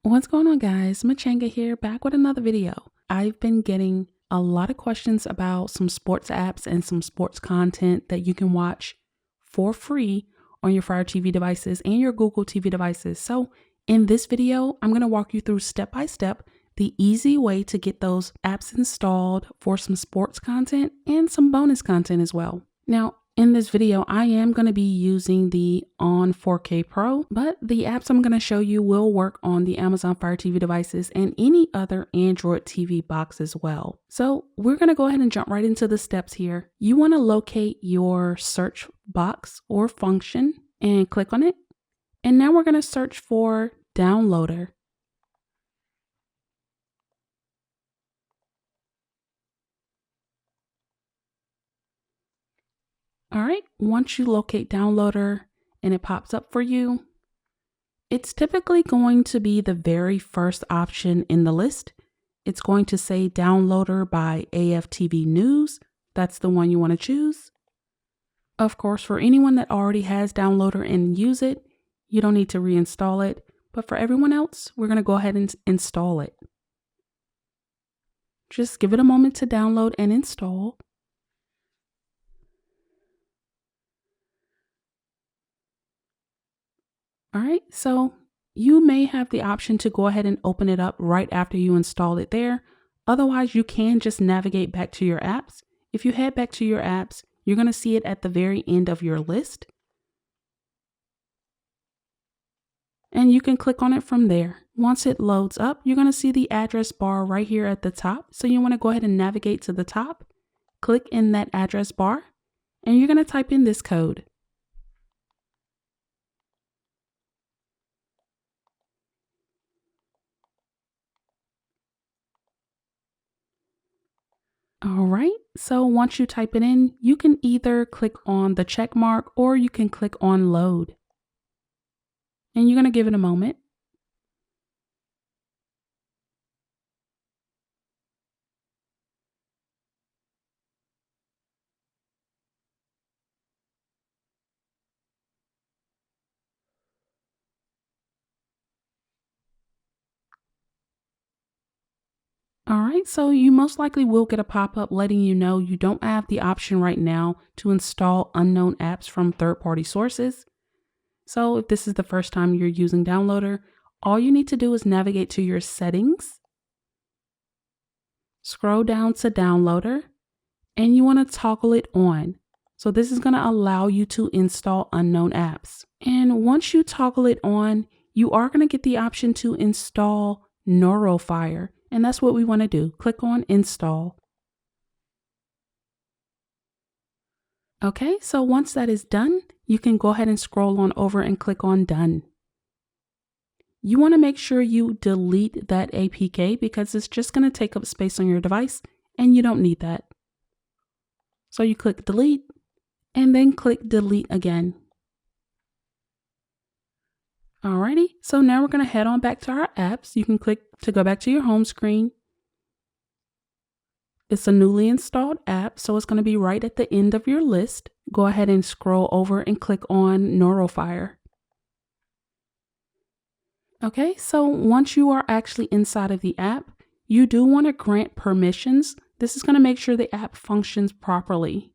What's going on, guys? Mchanga here, back with another video. I've been getting a lot of questions about some sports apps and some sports content that you can watch for free on your Fire TV devices and your Google TV devices. So in this video, I'm going to walk you through step by step the easy way to get those apps installed for some sports content and some bonus content as well. Now, in this video, I am going to be using the On 4K Pro, but the apps I'm going to show you will work on the Amazon Fire TV devices and any other Android TV box as well. So we're going to go ahead and jump right into the steps here. You want to locate your search box or function and click on it. And now we're going to search for Downloader. All right, once you locate Downloader and it pops up for you, it's typically going to be the very first option in the list. It's going to say Downloader by AFTV News. That's the one you want to choose. Of course, for anyone that already has Downloader and use it, you don't need to reinstall it. But for everyone else, we're going to go ahead and install it. Just give it a moment to download and install. All right, so you may have the option to go ahead and open it up right after you install it there. Otherwise, you can just navigate back to your apps. If you head back to your apps, you're going to see it at the very end of your list. And you can click on it from there. Once it loads up, you're going to see the address bar right here at the top. So you want to go ahead and navigate to the top, click in that address bar, and you're going to type in this code. All right, so once you type it in, you can either click on the check mark or you can click on load. And you're going to give it a moment. All right, so you most likely will get a pop-up letting you know you don't have the option right now to install unknown apps from third-party sources. So if this is the first time you're using Downloader, all you need to do is navigate to your settings, scroll down to Downloader, and you want to toggle it on. So this is going to allow you to install unknown apps. And once you toggle it on, you are going to get the option to install NeuroFire. And that's what we want to do. Click on Install. Okay, so once that is done, you can go ahead and scroll on over and click on Done. You want to make sure you delete that APK because it's just going to take up space on your device and you don't need that. So you click Delete and then click Delete again. Alrighty, so now we're going to head on back to our apps. You can click to go back to your home screen. It's a newly installed app, so it's going to be right at the end of your list. Go ahead and scroll over and click on NeuroFire. Okay, so once you are actually inside of the app, you do want to grant permissions. This is going to make sure the app functions properly.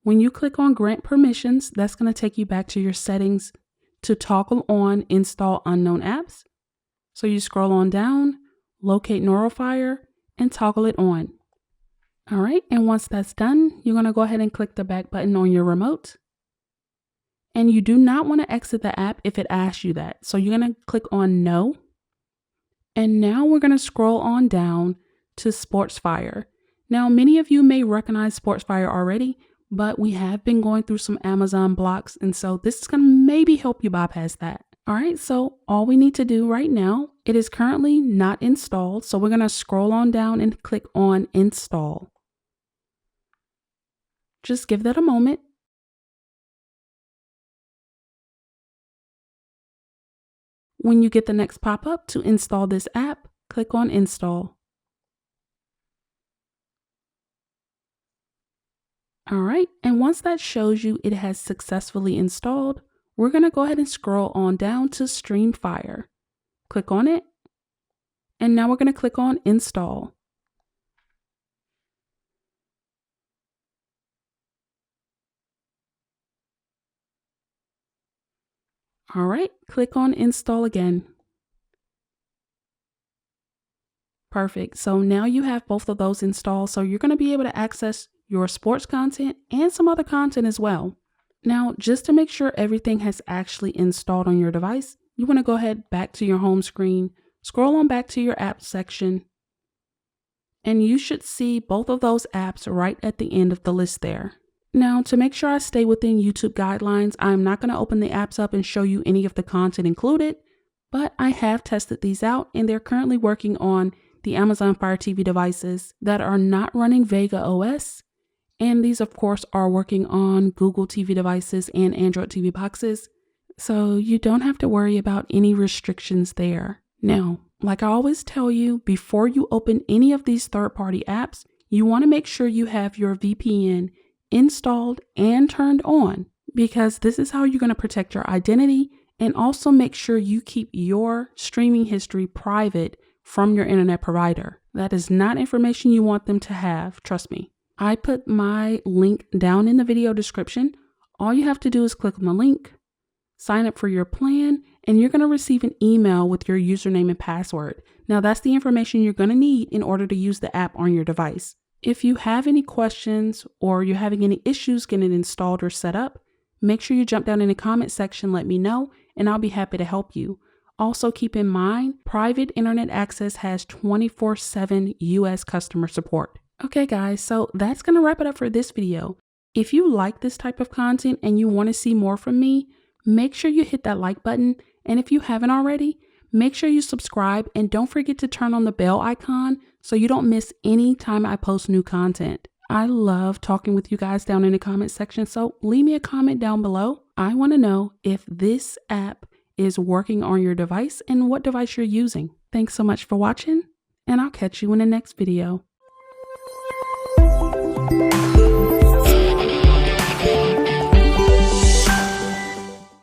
When you click on Grant Permissions, that's going to take you back to your settings to toggle on Install Unknown Apps. So you scroll on down, locate NeuroFire, and toggle it on. All right, and once that's done, you're going to go ahead and click the back button on your remote. And you do not want to exit the app if it asks you that. So you're going to click on No. And now we're going to scroll on down to SportsFire. Now, many of you may recognize SportsFire already, but we have been going through some Amazon blocks, and so this is going to maybe help you bypass that. All right, so all we need to do right now, it is currently not installed, so we're going to scroll on down and click on Install. Just give that a moment. When you get the next pop-up to install this app, click on Install. All right, and once that shows you it has successfully installed, we're going to go ahead and scroll on down to Stream Fire. Click on it. And now we're going to click on Install. All right, click on Install again. Perfect. So now you have both of those installed. So you're going to be able to access your sports content and some other content as well. Now, just to make sure everything has actually installed on your device, you want to go ahead back to your home screen, scroll on back to your apps section, and you should see both of those apps right at the end of the list there. Now, to make sure I stay within YouTube guidelines, I'm not going to open the apps up and show you any of the content included, but I have tested these out and they're currently working on the Amazon Fire TV devices that are not running Vega OS. And these, of course, are working on Google TV devices and Android TV boxes. So you don't have to worry about any restrictions there. Now, like I always tell you, before you open any of these third-party apps, you want to make sure you have your VPN installed and turned on, because this is how you're going to protect your identity and also make sure you keep your streaming history private from your internet provider. That is not information you want them to have, trust me. I put my link down in the video description. All you have to do is click on the link, sign up for your plan, and you're going to receive an email with your username and password. Now that's the information you're going to need in order to use the app on your device. If you have any questions or you're having any issues getting it installed or set up, make sure you jump down in the comment section, let me know, and I'll be happy to help you. Also keep in mind, private internet access has 24/7 US customer support. Okay guys, so that's going to wrap it up for this video. If you like this type of content and you want to see more from me, make sure you hit that like button. And if you haven't already, make sure you subscribe and don't forget to turn on the bell icon so you don't miss any time I post new content. I love talking with you guys down in the comment section, so leave me a comment down below. I want to know if this app is working on your device and what device you're using. Thanks so much for watching, and I'll catch you in the next video.